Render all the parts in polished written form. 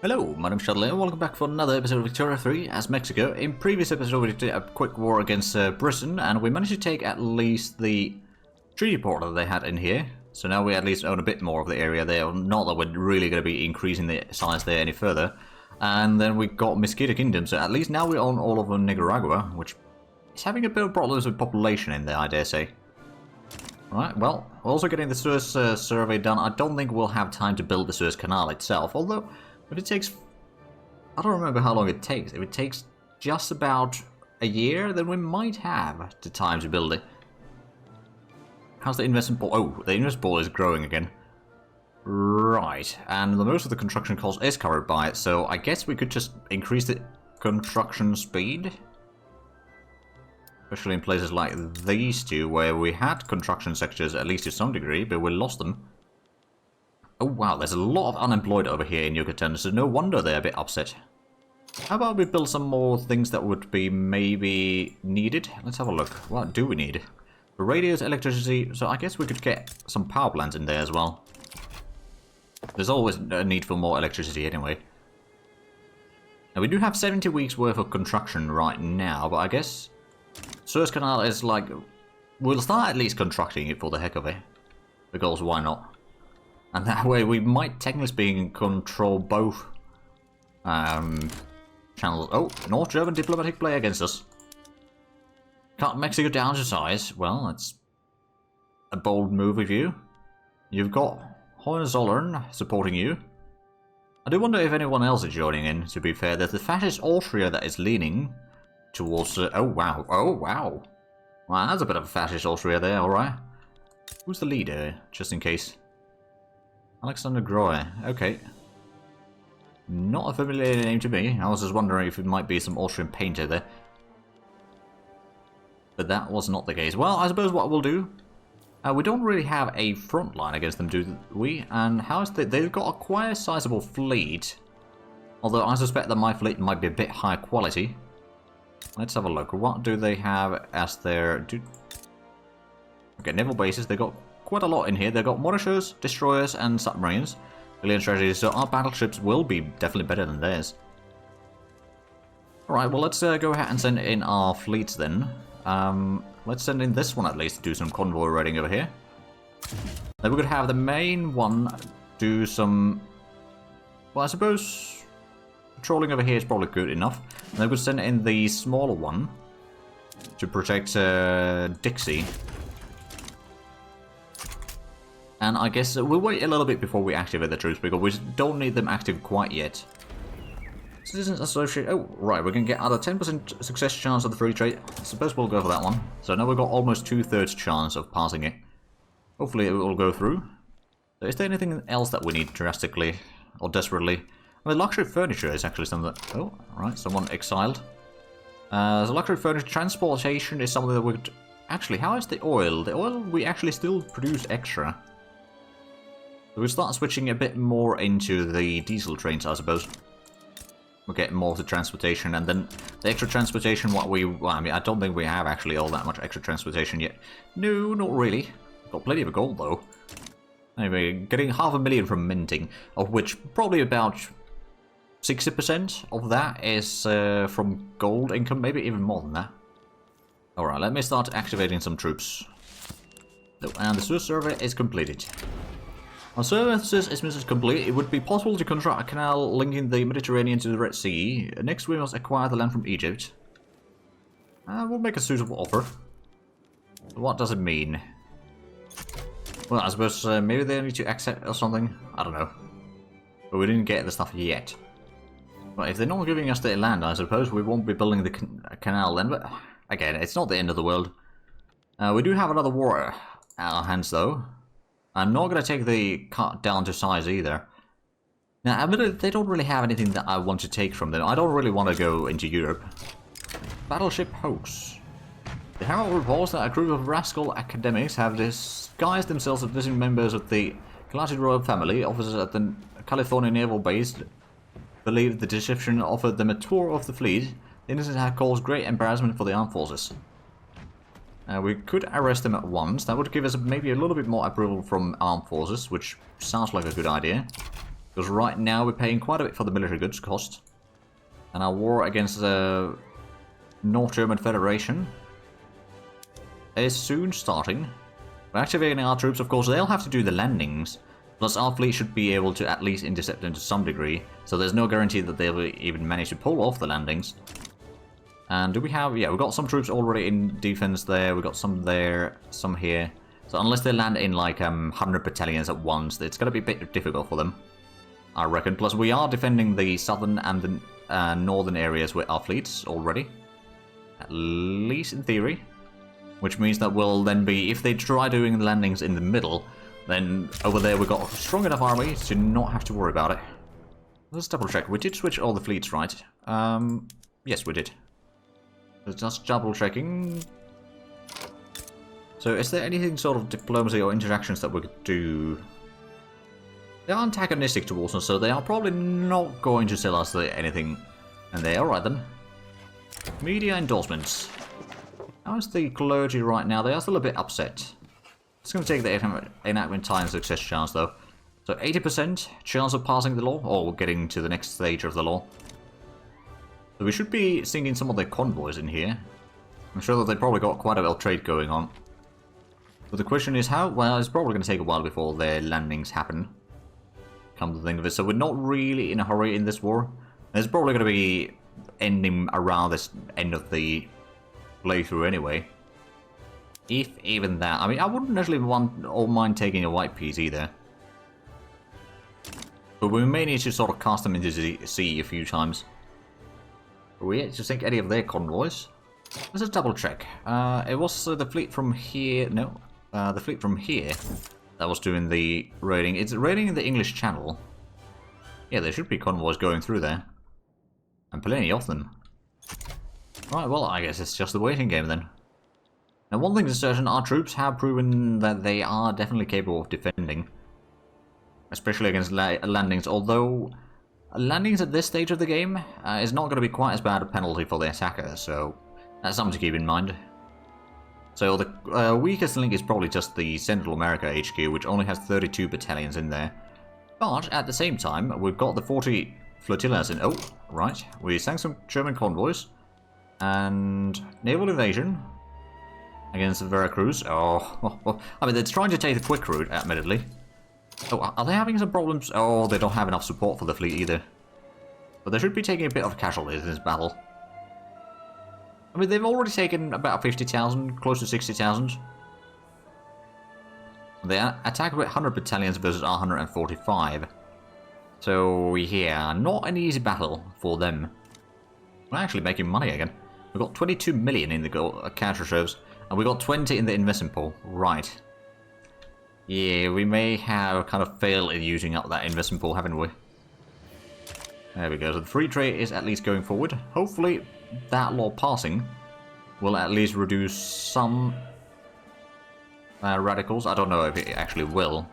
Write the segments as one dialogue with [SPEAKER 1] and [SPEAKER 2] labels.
[SPEAKER 1] Hello, my name's Shadley and welcome back for another episode of Victoria 3 as Mexico. In previous episode we did a quick war against Britain and we managed to take at least the treaty port that they had in here. So now we at least own a bit more of the area there, not that we're really going to be increasing the size there any further. And then we got Mosquito Kingdom, so at least now we own all of Nicaragua, which is having a bit of problems with population in there, I dare say. Right, well, we're also getting the Suez survey done. I don't think we'll have time to build the Suez Canal itself, although if it takes, I don't remember how long it takes. If it takes just about a year, then we might have the time to build it. How's the investment pool? Oh, the investment pool is growing again. Right, and the most of the construction cost is covered by it, so I guess we could just increase the construction speed. Especially in places like these two, where we had construction sectors at least to some degree, but we lost them. Oh wow, there's a lot of unemployed over here in Yucatan, so no wonder they're a bit upset. How about we build some more things that would be maybe needed? Let's have a look. What do we need? For radios, electricity, so I guess we could get some power plants in there as well. There's always a need for more electricity anyway. Now we do have 70 weeks worth of construction right now, but I guess Suez Canal is like, we'll start at least constructing it for the heck of it. Because why not? And that way we might technically speaking control both channels. Oh, North German diplomatic play against us. Cut Mexico down to size. Well, that's a bold move of you. You've got Hohenzollern supporting you. I do wonder if anyone else is joining in, to be fair. There's the fascist Austria that is leaning towards... oh, wow. Oh, wow. Wow, that's a bit of a fascist Austria there, alright. Who's the leader, just in case? Alexander Grohe, okay. Not a familiar name to me. I was just wondering if it might be some Austrian painter there. But that was not the case. Well, I suppose what we'll do... we don't really have a front line against them, do we? And how is they've got a quite a sizable fleet. Although I suspect that my fleet might be a bit higher quality. Let's have a look. What do they have as their... Okay, naval bases. They've got quite a lot in here. They've got mortars, destroyers, and submarines. Billion strategies, so our battleships will be definitely better than theirs. Alright, well let's go ahead and send in our fleets then. Let's send in this one at least to do some convoy raiding over here. Then we could have the main one do some... Well, I suppose patrolling over here is probably good enough. And then we could send in the smaller one to protect Dixie. And I guess we'll wait a little bit before we activate the troops, because we don't need them active quite yet. Citizens Associate... Oh, right, we're going to get another 10% success chance of the free trade. I suppose we'll go for that one. So now we've got almost 2/3 chance of passing it. Hopefully it will go through. So is there anything else that we need drastically or desperately? I mean, luxury furniture is actually something that... Oh, right, someone exiled. So luxury furniture transportation is something that we could... Actually, how is the oil? The oil we actually still produce extra. So we'll start switching a bit more into the diesel trains, I suppose. We'll get more of the transportation, and then the extra transportation, what we... Well, I mean, I don't think we have actually all that much extra transportation yet. No, not really. Got plenty of gold, though. Anyway, getting 500,000 from minting, of which probably about 60% of that is from gold income, maybe even more than that. Alright, let me start activating some troops. Oh, and the Suez survey is completed. Our services is mission complete. It would be possible to construct a canal linking the Mediterranean to the Red Sea. Next, we must acquire the land from Egypt. We'll make a suitable offer. What does it mean? Well, I suppose maybe they need to accept or something. I don't know. But we didn't get the stuff yet. Well, if they're not giving us the land, I suppose we won't be building the canal then. But again, it's not the end of the world. We do have another war at our hands, though. I'm not going to take the cut down to size either. Now, admittedly, they don't really have anything that I want to take from them. I don't really want to go into Europe. Battleship hoax. The Herald reports that a group of rascal academics have disguised themselves as visiting members of the Galactic Royal Family. Officers at the California Naval Base believe the deception offered them a tour of the fleet. The incident had caused great embarrassment for the armed forces. We could arrest them at once. That would give us maybe a little bit more approval from armed forces, which sounds like a good idea. Because right now we're paying quite a bit for the military goods cost. And our war against the North German Federation is soon starting. We're activating our troops, of course, they'll have to do the landings. Plus our fleet should be able to at least intercept them to some degree. So there's no guarantee that they'll even manage to pull off the landings. And do we have... yeah, we've got some troops already in defense there. We've got some there, some here. So unless they land in like 100 battalions at once, it's going to be a bit difficult for them, I reckon. Plus we are defending the southern and the northern areas with our fleets already. At least in theory. Which means that we'll then be... if they try doing the landings in the middle, then over there we've got a strong enough army to not have to worry about it. Let's double check. We did switch all the fleets, right? Yes, we did. Just double checking. So is there anything sort of diplomacy or interactions that we could do? They are antagonistic towards us, so they are probably not going to sell us anything. And they are right then. Media endorsements. How's the clergy right now? They are still a bit upset. It's going to take the enactment time success chance though. So 80% chance of passing the law, or getting to the next stage of the law. So we should be singing some of their convoys in here. I'm sure that they probably got quite a bit of trade going on. But the question is how? Well, it's probably going to take a while before their landings happen. Come to think of it. So we're not really in a hurry in this war. It's probably going to be ending around this end of the playthrough anyway. If even that. I mean, I wouldn't necessarily mind taking a white piece either. But we may need to sort of cast them into the sea a few times. Are we yet to sink any of their convoys? Let's just double check. It was the fleet from here. No, the fleet from here that was doing the raiding. It's raiding in the English Channel. Yeah, there should be convoys going through there. And plenty of them. Right, well, I guess it's just the waiting game then. Now, one thing is certain, our troops have proven that they are definitely capable of defending. Especially against landings, although landings at this stage of the game is not going to be quite as bad a penalty for the attacker, so that's something to keep in mind. So the weakest link is probably just the Central America HQ, which only has 32 battalions in there. But at the same time, we've got the 40 flotillas in... oh, right. We sank some German convoys. And naval invasion against Veracruz. Oh, well, I mean, they're trying to take the quick route, admittedly. Oh, are they having some problems? Oh, they don't have enough support for the fleet either. But they should be taking a bit of casualties in this battle. I mean, they've already taken about 50,000, close to 60,000. They attack with 100 battalions versus our 145. So, yeah, not an easy battle for them. We're actually making money again. We've got 22 million in the cash reserves, and we got 20 in the investment pool. Right. Yeah, we may have kind of failed in using up that investment pool, haven't we? There we go. So the free trade is at least going forward. Hopefully that law passing will at least reduce some radicals. I don't know if it actually will.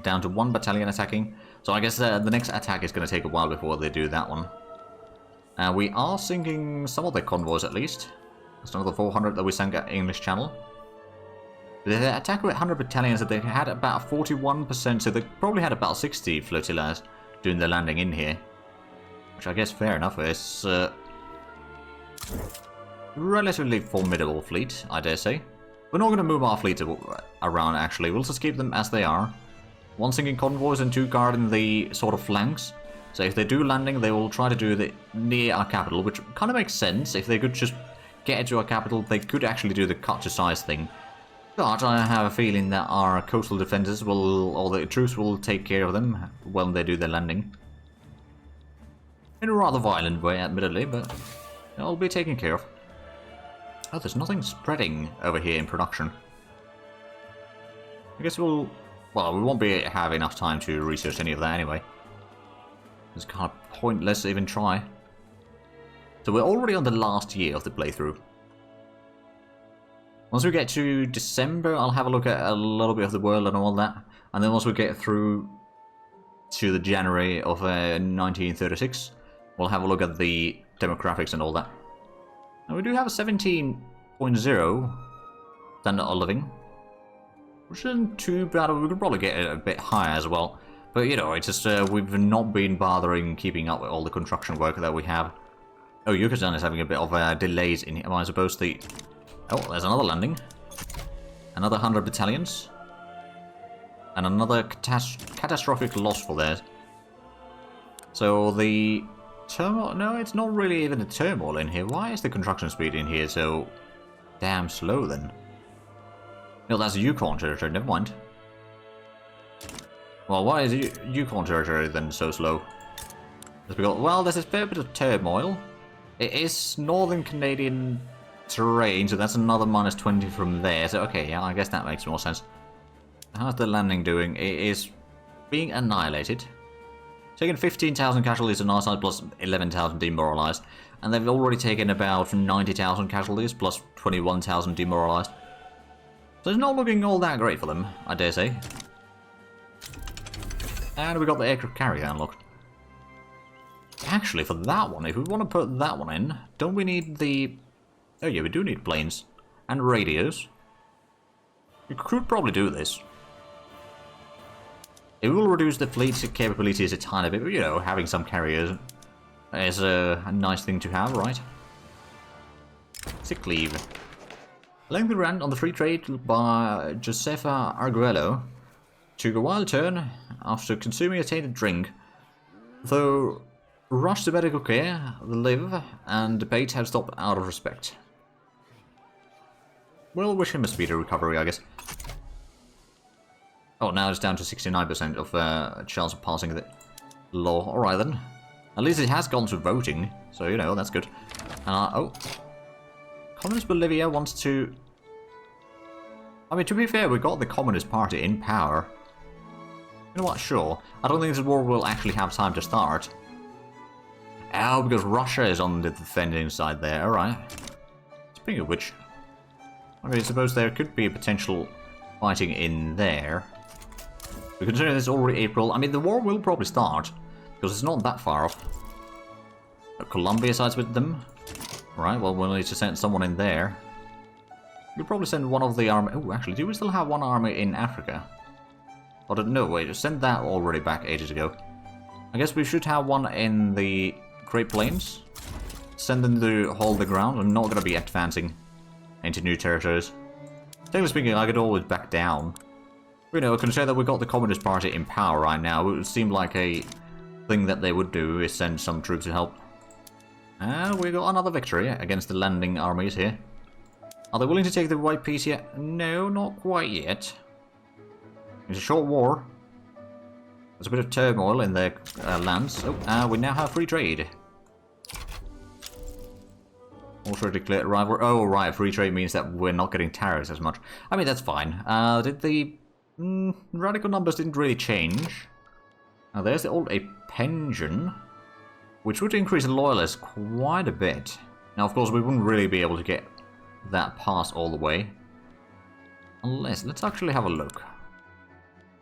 [SPEAKER 1] Down to 1 battalion attacking. So I guess the next attack is going to take a while before they do that one. We are sinking some of their convoys at least. That's another 400 that we sank at English Channel. They attacked with 100 battalions that they had about 41%, so they probably had about 60 flotillas doing the landing in here. Which I guess fair enough is relatively formidable fleet, I dare say. We're not going to move our fleet around actually, we'll just keep them as they are. 1 sinking convoys and 2 guarding the sort of flanks. So if they do landing, they will try to do it near our capital, which kind of makes sense. If they could just get into our capital, they could actually do the cut to size thing. But I have a feeling that our coastal defenders will, or the troops will take care of them when they do their landing. In a rather violent way, admittedly, but it'll be taken care of. Oh, there's nothing spreading over here in production. I guess well, we won't have enough time to research any of that anyway. It's kind of pointless to even try. So we're already on the last year of the playthrough. Once we get to December, I'll have a look at a little bit of the world and all that. And then once we get through to the January of 1936, we'll have a look at the demographics and all that. And we do have a 17.0 standard of living, which isn't too bad. We could probably get it a bit higher as well. But, you know, it's just we've not been bothering keeping up with all the construction work that we have. Oh, Yucatan is having a bit of delays in here. Am I supposed to... Oh, there's another landing. Another 100 battalions. And another catastrophic loss for theirs. So the turmoil... No, it's not really even a turmoil in here. Why is the construction speed in here so damn slow then? No, that's Yukon territory. Never mind. Well, why is Yukon territory then so slow? It's because, well, there's a fair bit of turmoil. It is northern Canadian terrain, so that's another minus 20 from there. So, okay, yeah, I guess that makes more sense. How's the landing doing? It is being annihilated. Taking 15,000 casualties on our side, plus 11,000 demoralized. And they've already taken about 90,000 casualties, plus 21,000 demoralized. So it's not looking all that great for them, I dare say. And we got the aircraft carrier unlocked. Actually, for that one, if we want to put that one in, don't we need the... Oh yeah, we do need planes. And radios. We could probably do this. It will reduce the fleet's capabilities a tiny bit, but you know, having some carriers is a nice thing to have, right? Sick leave. Lengthy rant on the free trade by Josefa Arguello took a wild turn after consuming a tainted drink. Though rushed to medical care, live, and debate have stopped out of respect. We'll wish him a speedy recovery, I guess. Oh, now it's down to 69% of chance of passing the law. Alright then. At least it has gone to voting, so you know, that's good. Oh. Communist Bolivia wants to... I mean, to be fair, we got the Communist Party in power. You know what, sure. I don't think this war will actually have time to start. Oh, because Russia is on the defending side there, alright. Speaking of which... I suppose there could be a potential fighting in there. But considering it's already April, I mean, the war will probably start, because it's not that far off. Colombia sides with them. Right, well, we'll need to send someone in there. We'll probably send one of the army... Oh, actually, do we still have one army in Africa? Oh, no, wait, send that already back ages ago. I guess we should have one in the Great Plains. Send them to hold the ground. I'm not going to be advancing into new territories. Technically speaking, I could always back down. You know, consider that we've got the Communist Party in power right now. It would seem like a thing that they would do is send some troops to help. And we got another victory against the landing armies here. Are they willing to take the White Peace yet? No, not quite yet. It's a short war. There's a bit of turmoil in their lands. Oh, we now have free trade. Also declared rival. Oh, right. Free trade means that we're not getting tariffs as much. I mean, that's fine. Did the radical numbers didn't really change? Now, there's the old a pension, which would increase the loyalists quite a bit. Now, of course, we wouldn't really be able to get that passed all the way. Unless, let's actually have a look.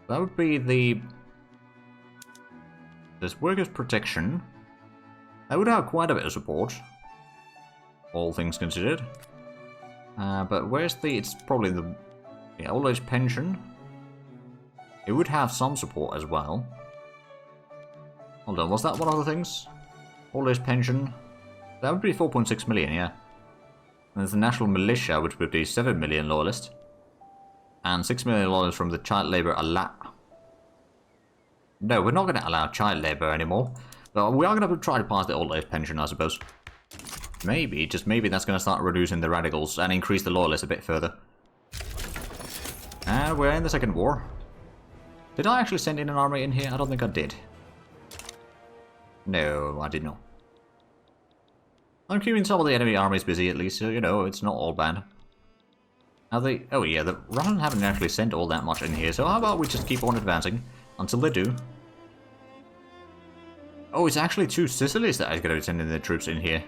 [SPEAKER 1] That would be the... This workers' protection. That would have quite a bit of support. All things considered. But where's the... It's probably the old age pension. It would have some support as well. Hold on, was that one of the things? Old age pension. That would be 4.6 million, yeah. And there's the national militia, which would be 7 million loyalists. And 6 million loyalists from the child labour No, we're not going to allow child labour anymore. But we are going to try to pass the old age pension, I suppose. Maybe, just maybe that's going to start reducing the radicals and increase the loyalists a bit further. And we're in the second war. Did I actually send in an army in here? I don't think I did. No, I did not. I'm keeping some of the enemy armies busy at least, so you know, it's not all bad. Now they... Oh yeah, the Russians haven't actually sent all that much in here, so how about we just keep on advancing until they do. Oh, it's actually 2 Sicilies that are going to be sending their troops in here.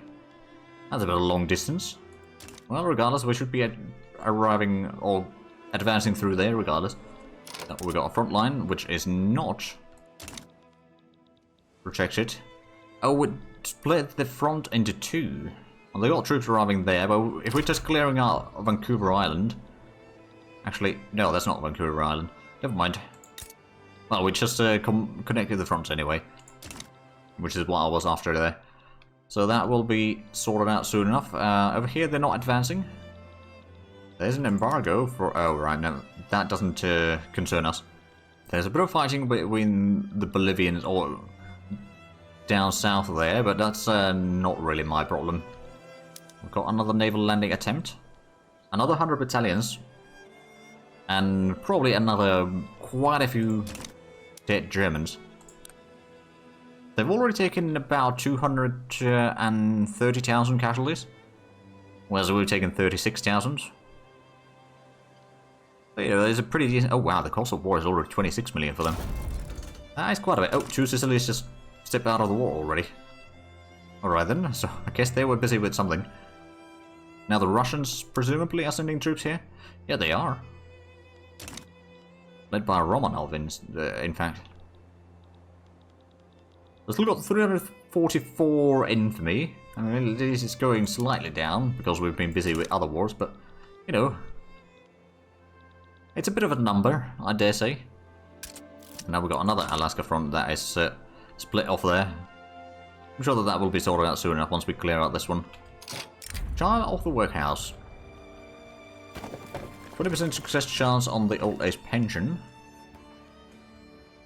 [SPEAKER 1] That's a bit of a long distance. Well, regardless, we should be arriving or advancing through there regardless. We've got a front line, which is not protected. Oh, we split the front into 2. Well, they got troops arriving there, but if we're just clearing out Vancouver Island... Actually, no, that's not Vancouver Island. Never mind. Well, we just connected the fronts anyway, which is what I was after there. So that will be sorted out soon enough. Over here, they're not advancing. There's an embargo for... Oh, right, no, that doesn't concern us. There's a bit of fighting between the Bolivians or down south there, but that's not really my problem. We've got another naval landing attempt. Another 100 battalions. And probably another quite a few dead Germans. They've already taken about 230,000 casualties. Whereas we've taken 36,000. But, you know, there's a pretty decent... Oh wow, the cost of war is already 26 million for them. That is quite a bit. Oh, 2 Sicilies just stepped out of the war already. Alright then, so I guess they were busy with something. Now the Russians presumably are sending troops here? Yeah, they are. Led by Romanov, in fact. We've still got 344 infamy. I mean, this is going slightly down because we've been busy with other wars, but, you know... It's a bit of a number, I dare say. Now we've got another Alaska front that is split off there. I'm sure that will be sorted out soon enough once we clear out this one. Child of the workhouse. 20% success chance on the old age pension.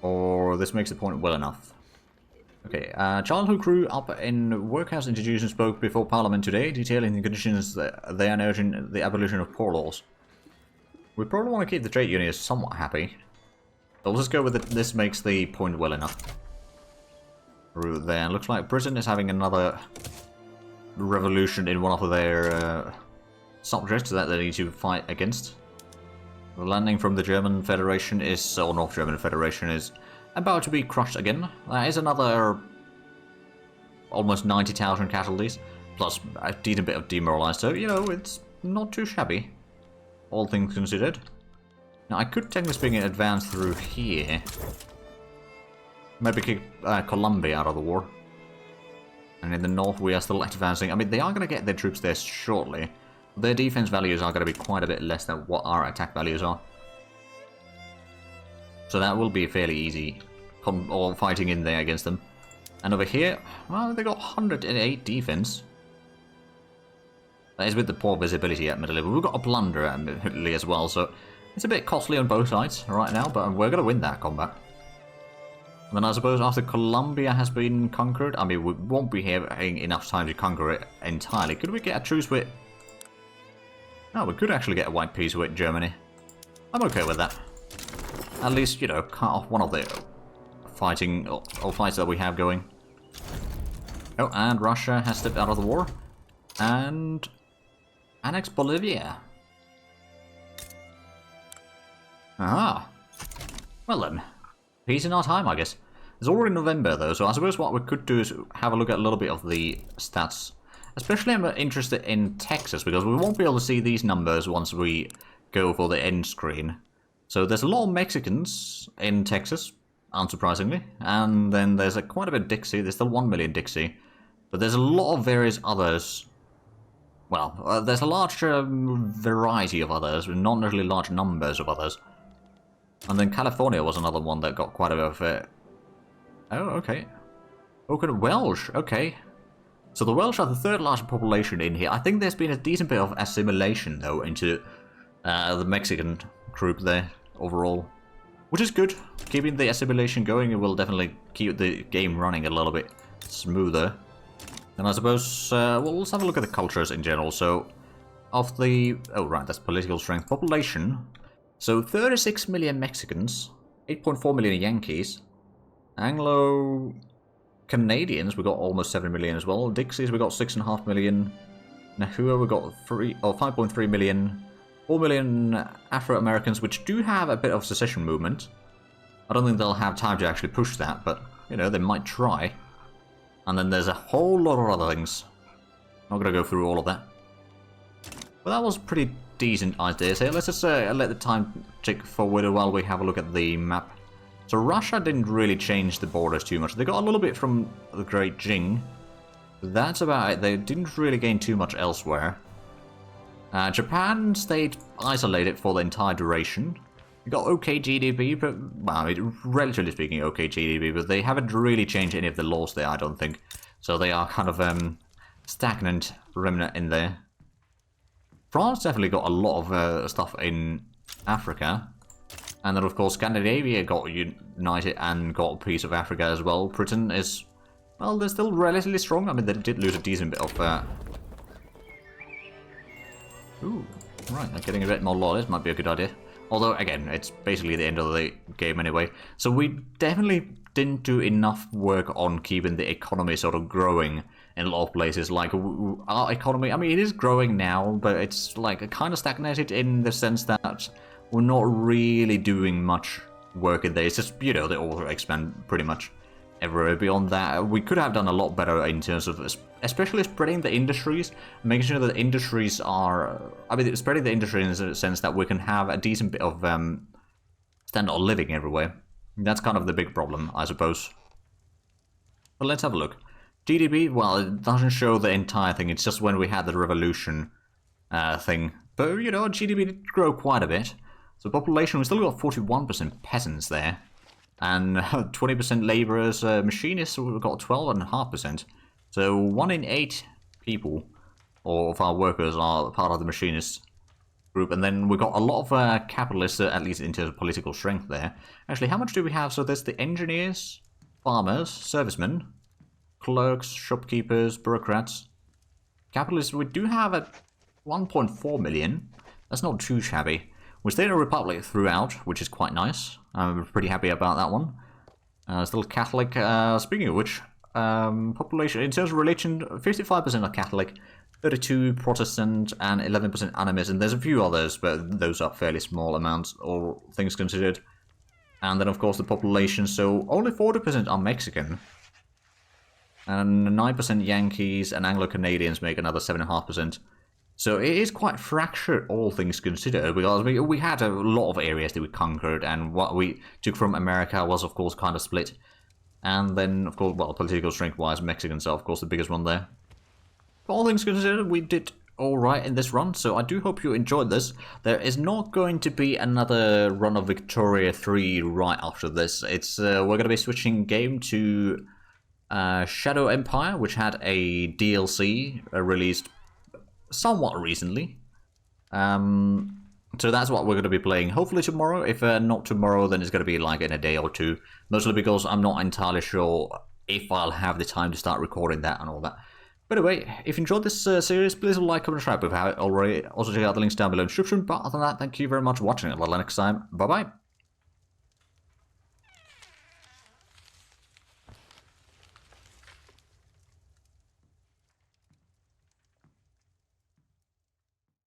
[SPEAKER 1] Or this makes the point well enough. Okay, child who grew up in workhouse institutions spoke before Parliament today, detailing the conditions that they are urging the abolition of poor laws. We probably want to keep the trade unions somewhat happy. So we'll just go with it. This makes the point well enough. Through there. Looks like Britain is having another revolution in one of their subjects that they need to fight against. The landing from the German Federation is, or North German Federation is about to be crushed again. That is another almost 90,000 casualties, plus a decent bit of demoralized, so, you know, it's not too shabby. All things considered. Now, I could technically speaking advance through here. Maybe kick Colombia out of the war. And in the north, we are still advancing. I mean, they are going to get their troops there shortly. Their defense values are going to be quite a bit less than what our attack values are. So that will be fairly easy or fighting in there against them. And over here, well, they got 108 defense. That is with the poor visibility admittedly, but we've got a plunder admittedly as well, so it's a bit costly on both sides right now, but we're going to win that combat. And then I suppose after Colombia has been conquered, I mean, we won't be having enough time to conquer it entirely. Could we get a truce with... Oh, we could actually get a white peace with Germany. I'm okay with that. At least, you know, cut off one of the fighting or fights that we have going. Oh, and Russia has stepped out of the war. And... annex Bolivia. Aha. Well then. Peace in our time, I guess. It's already November though, so I suppose what we could do is have a look at a little bit of the stats. Especially I'm interested in Texas, because we won't be able to see these numbers once we go for the end screen. So there's a lot of Mexicans in Texas, unsurprisingly. And then there's quite a bit of Dixie. There's still 1 million Dixie. But there's a lot of various others. Well, there's a large variety of others, not necessarily large numbers of others. And then California was another one that got quite a bit of it. Oh, okay. Okay, Welsh, okay. So the Welsh are the third largest population in here. I think there's been a decent bit of assimilation, though, into the Mexican group there, overall. Which is good. Keeping the assimilation going, it will definitely keep the game running a little bit smoother. And I suppose, well, let's have a look at the cultures in general. So, of the... oh, right, that's political strength. Population. So, 36 million Mexicans, 8.4 million Yankees. Anglo-Canadians, we got almost 7 million as well. Dixies, we got 6.5 million. Nahua, we got 5.3 million. 4 million Afro-Americans, which do have a bit of secession movement. I don't think they'll have time to actually push that, but, you know, they might try. And then there's a whole lot of other things. Not going to go through all of that. But that was pretty decent, I dare say. Let's just let the time tick forward while we have a look at the map. So Russia didn't really change the borders too much. They got a little bit from the Great Jing. But that's about it. They didn't really gain too much elsewhere. Japan stayed isolated for the entire duration. We got okay GDP, but, well, I mean, relatively speaking, okay GDP, but they haven't really changed any of the laws there, I don't think. So they are kind of stagnant remnant in there. France definitely got a lot of stuff in Africa. And then, of course, Scandinavia got united and got a piece of Africa as well. Britain is, well, they're still relatively strong. I mean, they did lose a decent bit of... Ooh, right, getting a bit more lawless might be a good idea. Although, again, it's basically the end of the game anyway. So we definitely didn't do enough work on keeping the economy sort of growing in a lot of places. Like, our economy, I mean, it is growing now, but it's, like, kind of stagnated in the sense that we're not really doing much work in there. It's just, you know, they all expand pretty much everywhere. Beyond that, we could have done a lot better in terms of, especially spreading the industries, making sure that the industries are, I mean, spreading the industry in the sense that we can have a decent bit of standard of living everywhere. That's kind of the big problem, I suppose. But let's have a look. GDP, well, it doesn't show the entire thing. It's just when we had the revolution thing. But, you know, GDP did grow quite a bit. So population, we still got 41% peasants there. And 20% laborers, machinists, we've got 12.5%. So 1 in 8 people of our workers are part of the machinist group. And then we've got a lot of capitalists, at least in terms of political strength there. Actually, how much do we have? So there's the engineers, farmers, servicemen, clerks, shopkeepers, bureaucrats. Capitalists, we do have at 1.4 million. That's not too shabby. We stayed in a republic throughout, which is quite nice. I'm pretty happy about that one. Still Catholic. Speaking of which, population, in terms of religion, 55% are Catholic, 32 Protestant, and 11% animist. And there's a few others, but those are fairly small amounts, all things considered. And then, of course, the population, so only 40% are Mexican. And 9% Yankees, and Anglo-Canadians make another 7.5%. So it is quite fractured, all things considered, because we had a lot of areas that we conquered, and what we took from America was, of course, kind of split. And then, of course, well, political strength-wise, Mexicans are, of course, the biggest one there. But all things considered, we did alright in this run, so I do hope you enjoyed this. There is not going to be another run of Victoria 3 right after this. It's we're going to be switching game to Shadow Empire, which had a DLC released somewhat recently. So that's what we're going to be playing hopefully tomorrow. If not tomorrow, then it's going to be like in a day or two. Mostly because I'm not entirely sure if I'll have the time to start recording that and all that. But anyway, if you enjoyed this series, please like, comment, subscribe if you haven't already. Also check out the links down below in the description. But other than that, thank you very much for watching. Until next time, bye bye.